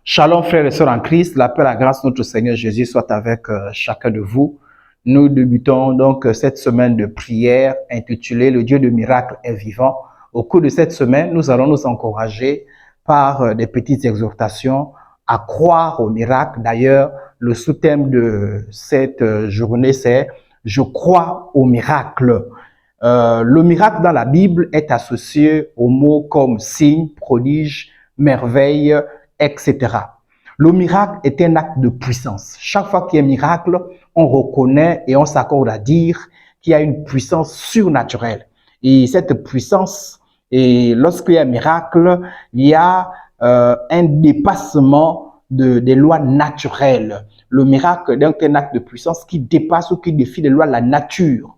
Shalom frères et sœurs en Christ, la paix et la grâce de notre Seigneur Jésus soit avec chacun de vous. Nous débutons donc cette semaine de prière intitulée « Le Dieu de miracles est vivant ». Au cours de cette semaine, nous allons nous encourager par des petites exhortations à croire au miracle. D'ailleurs, le sous-thème de cette journée, c'est « Je crois au miracle ». Le miracle dans la Bible est associé aux mots comme signe, prodige, merveille, etc. Le miracle est un acte de puissance. Chaque fois qu'il y a un miracle, on reconnaît et on s'accorde à dire qu'il y a une puissance surnaturelle. Et cette puissance, et lorsqu'il y a un miracle, il y a un dépassement des lois naturelles. Le miracle est donc un acte de puissance qui dépasse ou qui défie les lois de la nature.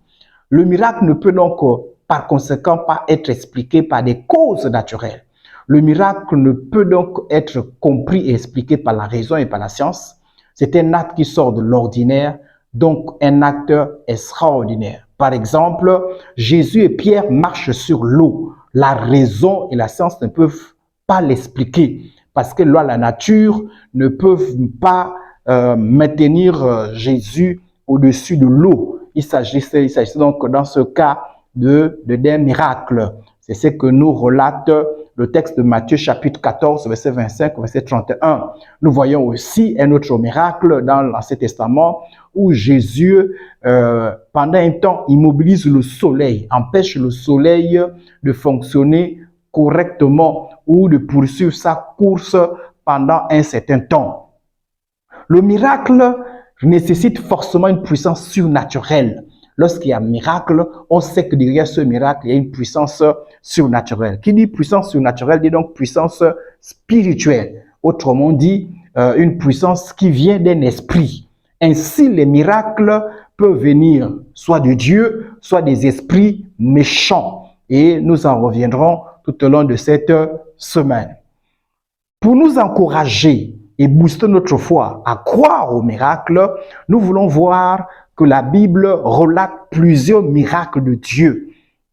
Le miracle ne peut donc, par conséquent, pas être expliqué par des causes naturelles. Le miracle ne peut donc être compris et expliqué par la raison et par la science. C'est un acte qui sort de l'ordinaire, donc un acte extraordinaire. Par exemple, Jésus et Pierre marchent sur l'eau. La raison et la science ne peuvent pas l'expliquer parce que la nature ne peuvent pas maintenir Jésus au-dessus de l'eau. Il s'agissait donc dans ce cas d'un miracle. C'est ce que nous relate le texte de Matthieu chapitre 14, verset 25, verset 31. Nous voyons aussi un autre miracle dans l'Ancien Testament où Jésus, pendant un temps, immobilise le soleil, empêche le soleil de fonctionner correctement ou de poursuivre sa course pendant un certain temps. Le miracle nécessite forcément une puissance surnaturelle. Lorsqu'il y a un miracle, on sait que derrière ce miracle, il y a une puissance surnaturelle. Qui dit puissance surnaturelle dit donc puissance spirituelle. Autrement dit, une puissance qui vient d'un esprit. Ainsi, les miracles peuvent venir soit de Dieu, soit des esprits méchants. Et nous en reviendrons tout au long de cette semaine. Pour nous encourager et booster notre foi à croire aux miracles, nous voulons voir que la Bible relate plusieurs miracles de Dieu.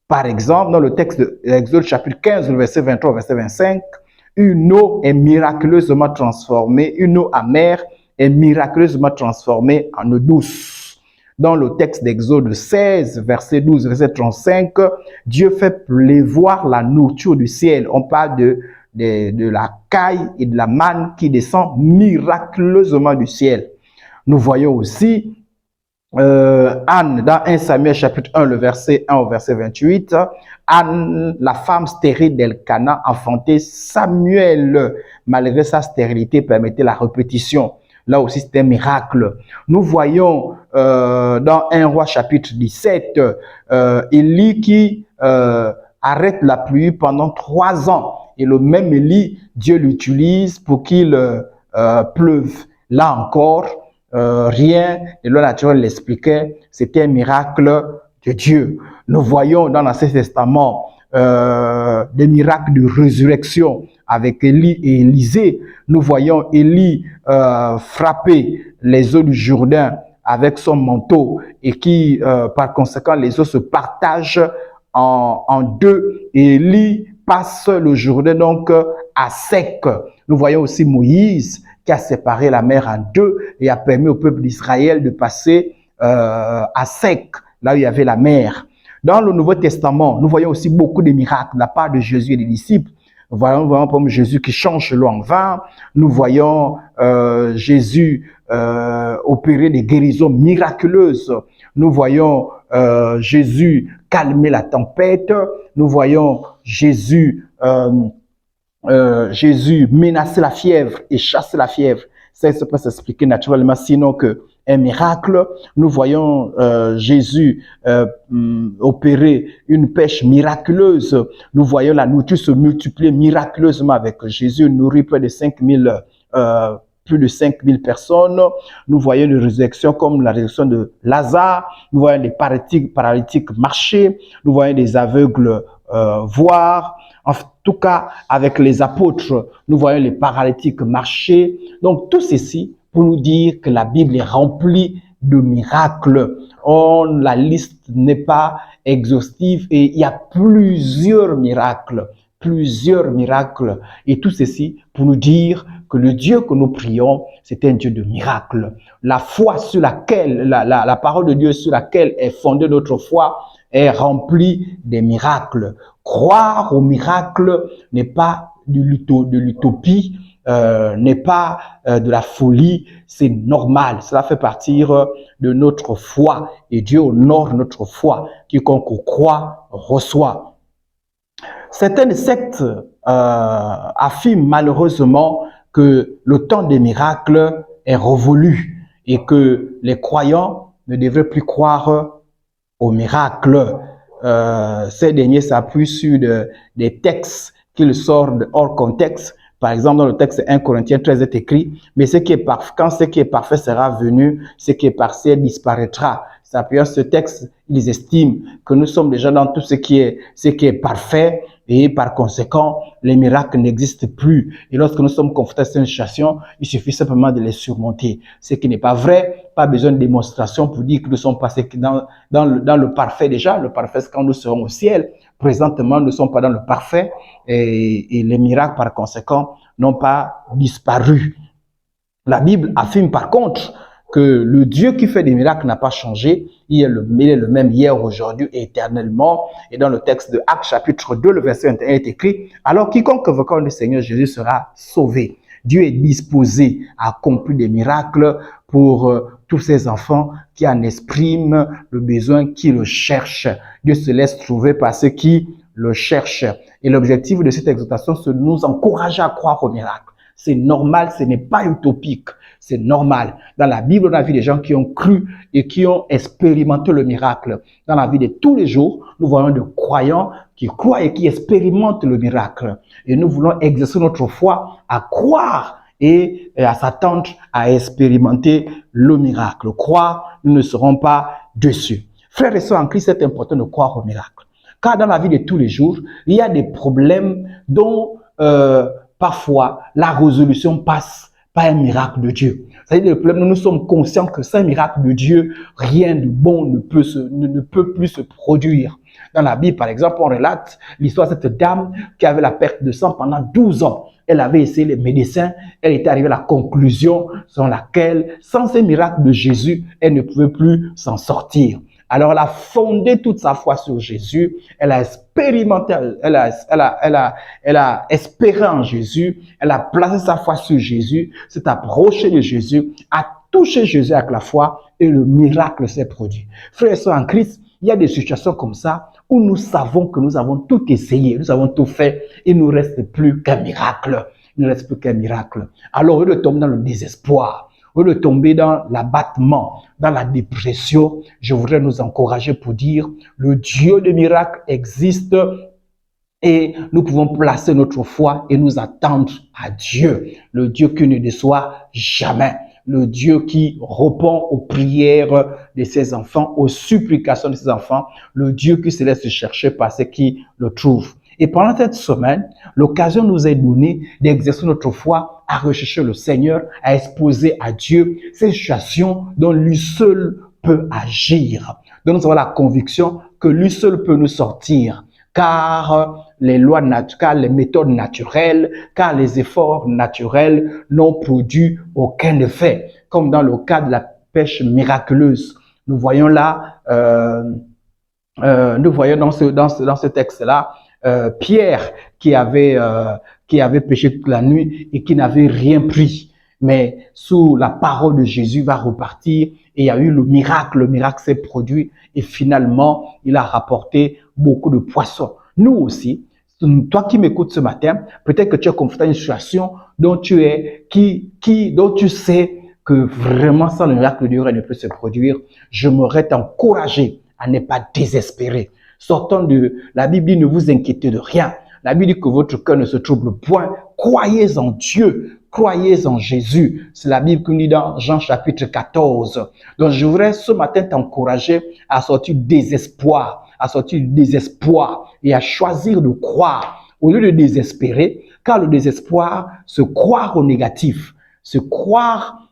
Par exemple, dans le texte de l'Exode chapitre 15, verset 23, verset 25, une eau est miraculeusement transformée, une eau amère est miraculeusement transformée en eau douce. Dans le texte d'Exode 16, verset 12, verset 35, Dieu fait pleuvoir la nourriture du ciel. On parle de la caille et de la manne qui descend miraculeusement du ciel. Nous voyons aussi Anne, dans 1 Samuel chapitre 1, le verset 1 au verset 28, Anne, la femme stérile d'Elkana, enfantait Samuel. Malgré sa stérilité, permettait la répétition. Là aussi, c'est un miracle. Nous voyons dans 1 Roi chapitre 17, Élie qui arrête la pluie pendant 3 ans. Et le même Élie, Dieu l'utilise pour qu'il pleuve. Là encore, rien de loi naturelle l'expliquait, c'était un miracle de Dieu. Nous voyons dans l'Ancien Testament des miracles de résurrection avec Élie et Élisée. Nous voyons Élie frapper les eaux du Jourdain avec son manteau et qui, par conséquent, les eaux se partagent en deux. Et Élie passe le Jourdain donc à sec. Nous voyons aussi Moïse qui a séparé la mer en deux et a permis au peuple d'Israël de passer à sec, là où il y avait la mer. Dans le Nouveau Testament, nous voyons aussi beaucoup de miracles de la part de Jésus et des disciples. Nous voyons comme Jésus qui change l'eau en vin. Nous voyons Jésus opérer des guérisons miraculeuses. Nous voyons Jésus calmer la tempête. Nous voyons Jésus menacer la fièvre et chasser la fièvre. Ça ne peut s'expliquer naturellement sinon qu'un miracle. Nous voyons Jésus opérer une pêche miraculeuse. Nous voyons la nourriture se multiplier miraculeusement avec Jésus, nourrit plus de 5000 personnes. Nous voyons une résurrection comme la résurrection de Lazare. Nous voyons des paralytiques marcher. Nous voyons des aveugles voir. En tout cas, avec les apôtres, nous voyons les paralytiques marcher. Donc, tout ceci pour nous dire que la Bible est remplie de miracles. La liste n'est pas exhaustive et il y a plusieurs miracles. Et tout ceci pour nous dire que le Dieu que nous prions, c'est un Dieu de miracles. La foi sur laquelle, la parole de Dieu sur laquelle est fondée notre foi est remplie des miracles. Croire aux miracles n'est pas de l'utopie, n'est pas de la folie, c'est normal. Cela fait partie de notre foi et Dieu honore notre foi. Quiconque croit reçoit. Certaines sectes affirment malheureusement que le temps des miracles est révolu et que les croyants ne devraient plus croire aux miracles. Ces derniers s'appuient sur des textes qu'ils sortent hors contexte. Par exemple, dans le texte 1 Corinthiens 13 est écrit, mais quand ce qui est parfait sera venu, ce qui est partiel disparaîtra. S'appuyant sur ce texte, ils estiment que nous sommes déjà dans tout ce qui est parfait et par conséquent, les miracles n'existent plus. Et lorsque nous sommes confrontés à cette situation, il suffit simplement de les surmonter. Ce qui n'est pas vrai, pas besoin de démonstration pour dire que nous sommes passés dans le parfait déjà. Le parfait, c'est quand nous serons au ciel. Présentement, nous ne sommes pas dans le parfait et les miracles, par conséquent, n'ont pas disparu. La Bible affirme par contre que le Dieu qui fait des miracles n'a pas changé. Il est le même hier, aujourd'hui et éternellement. Et dans le texte de Actes chapitre 2, le verset 21 est écrit, « Alors quiconque invoquera le Seigneur Jésus sera sauvé. » Dieu est disposé à accomplir des miracles pour tous ses enfants qui en expriment le besoin, qui le cherchent. Dieu se laisse trouver par ceux qui le cherchent. Et l'objectif de cette exhortation, c'est de nous encourager à croire aux miracles. C'est normal, ce n'est pas utopique. C'est normal. Dans la Bible, on a vu des gens qui ont cru et qui ont expérimenté le miracle. Dans la vie de tous les jours, nous voyons des croyants qui croient et qui expérimentent le miracle. Et nous voulons exercer notre foi à croire et à s'attendre à expérimenter le miracle. Croire, nous ne serons pas déçus. Frères et sœurs en Christ, c'est important de croire au miracle. Car dans la vie de tous les jours, il y a des problèmes dont parfois la résolution passe par un miracle de Dieu. C'est-à-dire le problème, nous sommes conscients que sans un miracle de Dieu, rien de bon ne peut plus se produire. Dans la Bible, par exemple, on relate l'histoire de cette dame qui avait la perte de sang pendant 12 ans. Elle avait essayé les médecins, elle était arrivée à la conclusion selon laquelle, sans ces miracles de Jésus, elle ne pouvait plus s'en sortir. Alors, elle a fondé toute sa foi sur Jésus. Elle a expérimenté, elle a espéré en Jésus. Elle a placé sa foi sur Jésus, s'est approchée de Jésus, a touché Jésus avec la foi et le miracle s'est produit. Frères et sœurs en Christ, il y a des situations comme ça où nous savons que nous avons tout essayé, nous avons tout fait, il ne nous reste plus qu'un miracle. Il ne reste plus qu'un miracle. Alors, au lieu de tomber dans le désespoir, au lieu de tomber dans l'abattement, dans la dépression, je voudrais nous encourager pour dire, le Dieu des miracles existe et nous pouvons placer notre foi et nous attendre à Dieu, le Dieu qui ne déçoit jamais, le Dieu qui répond aux prières de ses enfants, aux supplications de ses enfants, le Dieu qui se laisse chercher par ceux qui le trouvent. Et pendant cette semaine, l'occasion nous est donnée d'exercer notre foi, à rechercher le Seigneur, à exposer à Dieu ces situations dont lui seul peut agir. Donc nous avons la conviction que lui seul peut nous sortir, car les lois naturelles, car les méthodes naturelles, car les efforts naturels n'ont produit aucun effet. Comme dans le cas de la pêche miraculeuse. Nous voyons là, nous voyons dans ce texte-là, Pierre qui avait pêché toute la nuit et qui n'avait rien pris. Mais sous la parole de Jésus va repartir et il y a eu le miracle s'est produit et finalement il a rapporté beaucoup de poissons. Nous aussi, toi qui m'écoutes ce matin, peut-être que tu es confronté à une situation dont tu sais que vraiment sans le miracle de Dieu rien ne peut se produire. J'aimerais t'encourager à ne pas désespérer. Sortons de la Bible dit ne vous inquiétez de rien. La Bible dit que votre cœur ne se trouble point. Croyez en Dieu, croyez en Jésus. C'est la Bible qui nous dit dans Jean chapitre 14. Donc je voudrais ce matin t'encourager à sortir du désespoir, et à choisir de croire au lieu de désespérer, car le désespoir, c'est croire au négatif, c'est croire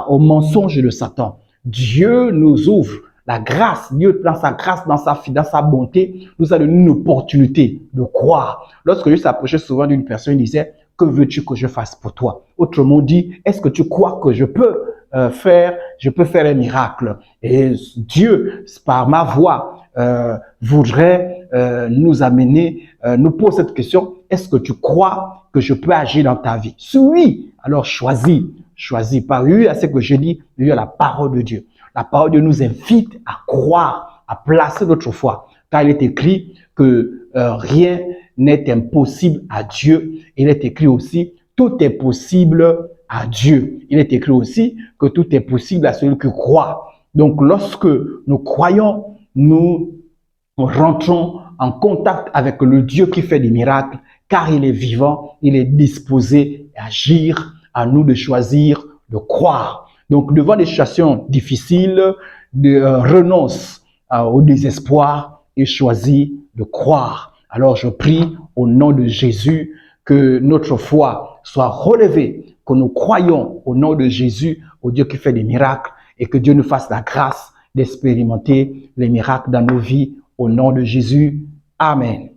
au mensonge de Satan. Dieu nous ouvre la grâce, Dieu dans sa grâce, dans sa bonté, nous a donné une opportunité de croire. Lorsque je s'approchais souvent d'une personne, il disait, que veux-tu que je fasse pour toi? Autrement dit, est-ce que tu crois que je peux faire un miracle? Et Dieu, par ma voix, voudrait nous amener, nous pose cette question, est-ce que tu crois que je peux agir dans ta vie? Si oui, alors choisis par lui à ce que je dis, lui à la parole de Dieu. La parole de Dieu nous invite à croire, à placer notre foi. Car il est écrit que rien n'est impossible à Dieu. Il est écrit aussi, tout est possible à Dieu. Il est écrit aussi que tout est possible à celui qui croit. Donc lorsque nous croyons, nous rentrons en contact avec le Dieu qui fait des miracles, car il est vivant, il est disposé à agir, à nous de choisir, de croire. Donc devant des situations difficiles, renonce au désespoir et choisit de croire. Alors je prie au nom de Jésus que notre foi soit relevée, que nous croyons au nom de Jésus, au Dieu qui fait des miracles, et que Dieu nous fasse la grâce d'expérimenter les miracles dans nos vies. Au nom de Jésus, Amen.